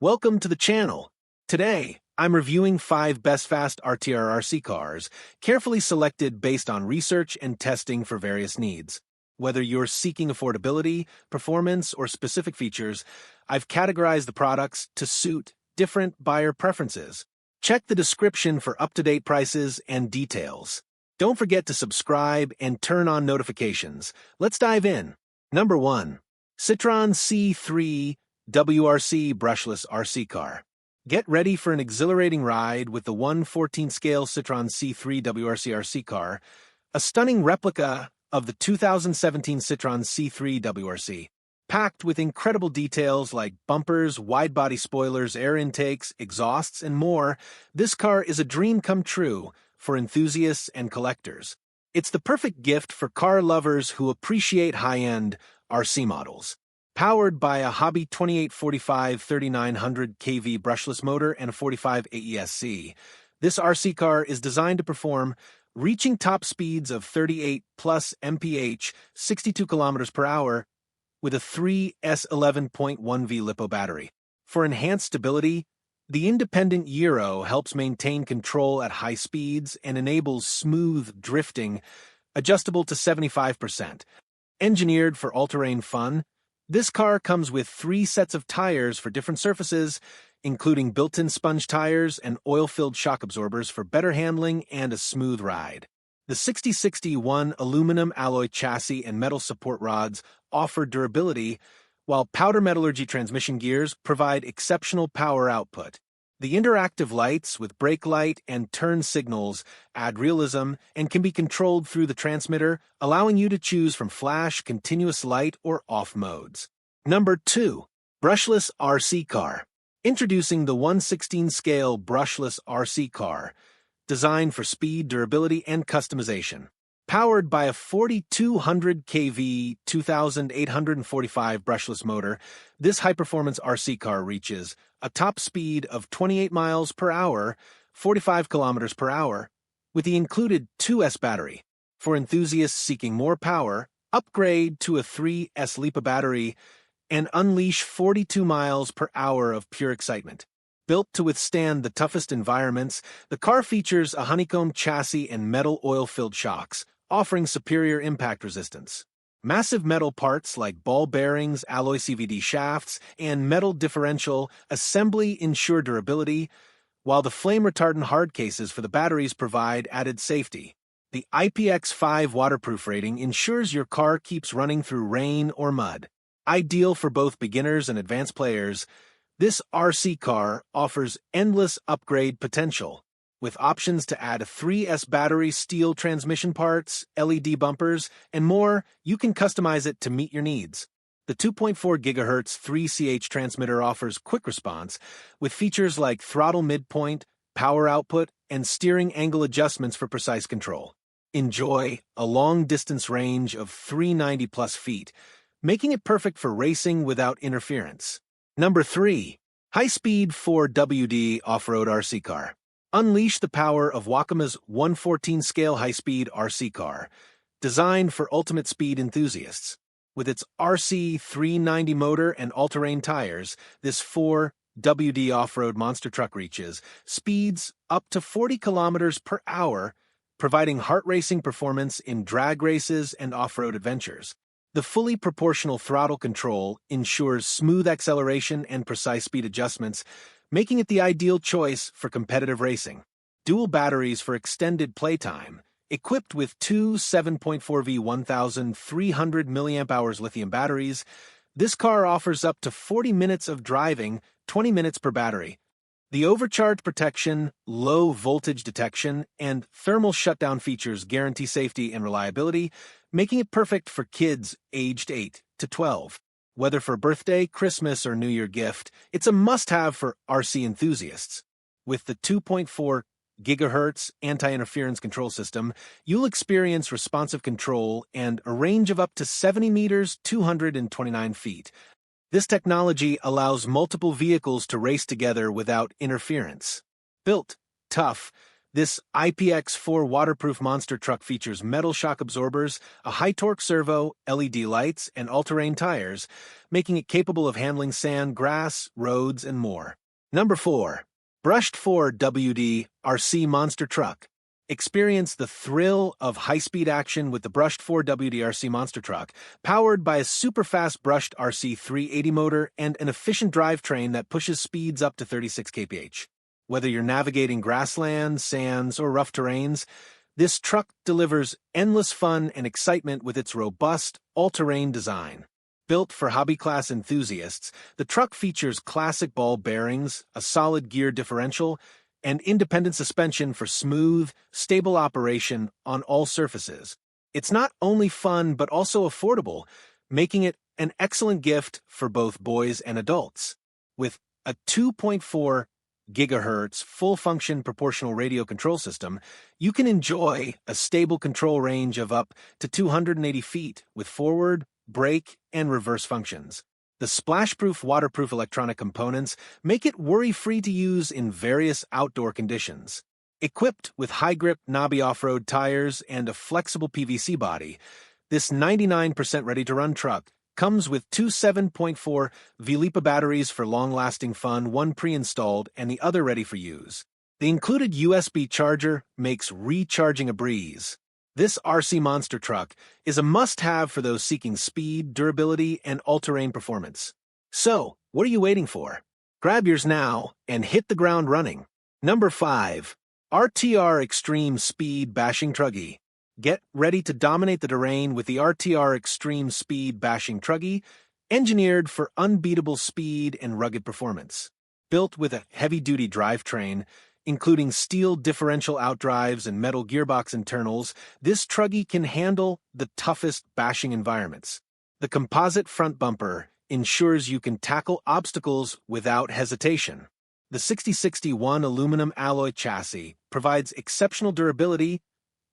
Welcome to the channel. Today, I'm reviewing 5 best fast RTR RC cars, carefully selected based on research and testing for various needs. Whether you're seeking affordability, performance, or specific features, I've categorized the products to suit different buyer preferences. Check the description for up-to-date prices and details. Don't forget to subscribe and turn on notifications. Let's dive in. Number 1. Citroën C3 WRC Brushless RC Car. Get ready for an exhilarating ride with the 1/14 scale Citroën C3 WRC RC Car, a stunning replica of the 2017 Citroën C3 WRC. Packed with incredible details like bumpers, wide-body spoilers, air intakes, exhausts, and more, this car is a dream come true for enthusiasts and collectors. It's the perfect gift for car lovers who appreciate high-end RC models. Powered by a hobby 2845 3900 kV brushless motor and a 45 AESC, this RC car is designed to perform, reaching top speeds of 38 plus mph, 62 kilometers per hour, with a 3S11.1V LiPo battery. For enhanced stability, the independent gyro helps maintain control at high speeds and enables smooth drifting, adjustable to 75%. Engineered for all-terrain fun, this car comes with 3 sets of tires for different surfaces, including built-in sponge tires and oil-filled shock absorbers for better handling and a smooth ride. The 6061 aluminum alloy chassis and metal support rods offer durability, while powder metallurgy transmission gears provide exceptional power output. The interactive lights with brake light and turn signals add realism and can be controlled through the transmitter, allowing you to choose from flash, continuous light, or off modes. Number 2. Brushless RC Car. Introducing the 1/16 scale Brushless RC Car, designed for speed, durability, and customization. Powered by a 4200 kV 2845 brushless motor, this high-performance RC car reaches a top speed of 28 miles per hour, 45 kilometers per hour, with the included 2S battery. For enthusiasts seeking more power, upgrade to a 3S LiPo battery and unleash 42 miles per hour of pure excitement. Built to withstand the toughest environments, the car features a honeycomb chassis and metal oil-filled shocks, offering superior impact resistance. Massive metal parts like ball bearings, alloy CVD shafts, and metal differential assembly ensure durability, while the flame-retardant hard cases for the batteries provide added safety. The IPX5 waterproof rating ensures your car keeps running through rain or mud. Ideal for both beginners and advanced players, this RC car offers endless upgrade potential. With options to add a 3S battery, steel transmission parts, LED bumpers, and more, you can customize it to meet your needs. The 2.4 GHz 3CH transmitter offers quick response, with features like throttle midpoint, power output, and steering angle adjustments for precise control. Enjoy a long-distance range of 390+ feet, making it perfect for racing without interference. Number 3. High-speed 4WD off-road RC car. Unleash the power of Wakima's 1/14 scale high-speed RC car, designed for ultimate speed enthusiasts. With its RC 390 motor and all-terrain tires, this 4WD off-road monster truck reaches speeds up to 40 kilometers per hour, providing heart-racing performance in drag races and off-road adventures. The fully proportional throttle control ensures smooth acceleration and precise speed adjustments, making it the ideal choice for competitive racing. Dual batteries for extended playtime. Equipped with 2 7.4V 1300 mAh lithium batteries, this car offers up to 40 minutes of driving, 20 minutes per battery. The overcharge protection, low voltage detection, and thermal shutdown features guarantee safety and reliability, making it perfect for kids aged 8 to 12. Whether for birthday, Christmas, or New Year gift, it's a must-have for RC enthusiasts. With the 2.4 GHz anti-interference control system, you'll experience responsive control and a range of up to 70 meters, 229 feet. This technology allows multiple vehicles to race together without interference. Built tough, This IPX4 waterproof monster truck features metal shock absorbers, a high-torque servo, LED lights, and all-terrain tires, making it capable of handling sand, grass, roads, and more. Number 4. Brushed 4 WD RC Monster Truck. Experience the thrill of high-speed action with the Brushed 4 WD RC Monster Truck, powered by a super-fast Brushed RC 380 motor and an efficient drivetrain that pushes speeds up to 36 kph. Whether you're navigating grasslands, sands, or rough terrains, this truck delivers endless fun and excitement with its robust, all-terrain design. Built for hobby-class enthusiasts, the truck features classic ball bearings, a solid gear differential, and independent suspension for smooth, stable operation on all surfaces. It's not only fun but also affordable, making it an excellent gift for both boys and adults. With a 2.4 GHz full-function proportional radio control system, you can enjoy a stable control range of up to 280 feet with forward, brake, and reverse functions. The splash-proof, waterproof electronic components make it worry-free to use in various outdoor conditions. Equipped with high-grip, knobby off-road tires and a flexible PVC body, this 99% ready-to-run truck comes with two 7.4 V-LiPo batteries for long-lasting fun, one pre-installed and the other ready for use. The included USB charger makes recharging a breeze. This RC monster truck is a must-have for those seeking speed, durability, and all-terrain performance. So, what are you waiting for? Grab yours now and hit the ground running. Number 5. RTR Extreme Speed Bashing Truggy. Get ready to dominate the terrain with the RTR Extreme Speed Bashing Truggy, engineered for unbeatable speed and rugged performance. Built with a heavy-duty drivetrain, including steel differential outdrives and metal gearbox internals, this Truggy can handle the toughest bashing environments. The composite front bumper ensures you can tackle obstacles without hesitation. The 6061 aluminum alloy chassis provides exceptional durability,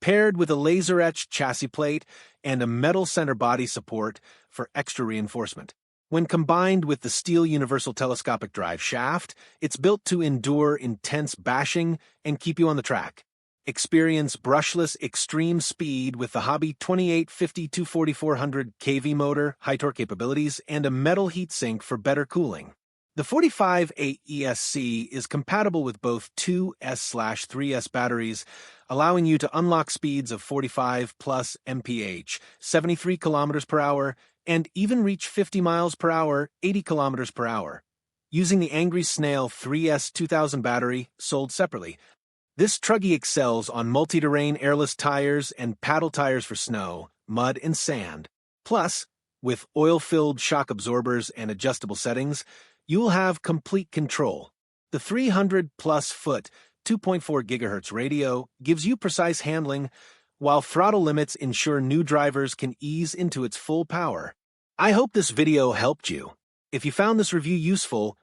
paired with a laser-etched chassis plate and a metal center body support for extra reinforcement. When combined with the steel universal telescopic drive shaft, it's built to endure intense bashing and keep you on the track. Experience brushless extreme speed with the Hobby 2850-24400 kV motor, high-torque capabilities, and a metal heatsink for better cooling. The 45A ESC is compatible with both 2S/3S batteries, allowing you to unlock speeds of 45 plus mph, 73 km per hour, and even reach 50 miles per hour, 80 kilometers per hour. Using the Angry Snail 3S 2000 battery, sold separately, this Truggy excels on multi-terrain airless tires and paddle tires for snow, mud, and sand. Plus, with oil-filled shock absorbers and adjustable settings, you will have complete control. The 300-plus foot, 2.4 GHz radio gives you precise handling, while throttle limits ensure new drivers can ease into its full power. I hope this video helped you. If you found this review useful,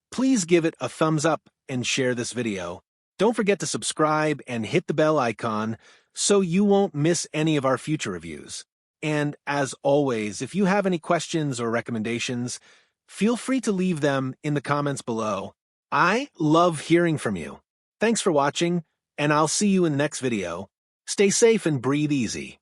please give it a thumbs up and share this video. Don't forget to subscribe and hit the bell icon so you won't miss any of our future reviews. And as always, if you have any questions or recommendations, feel free to leave them in the comments below. I love hearing from you. Thanks for watching, and I'll see you in the next video. Stay safe and breathe easy.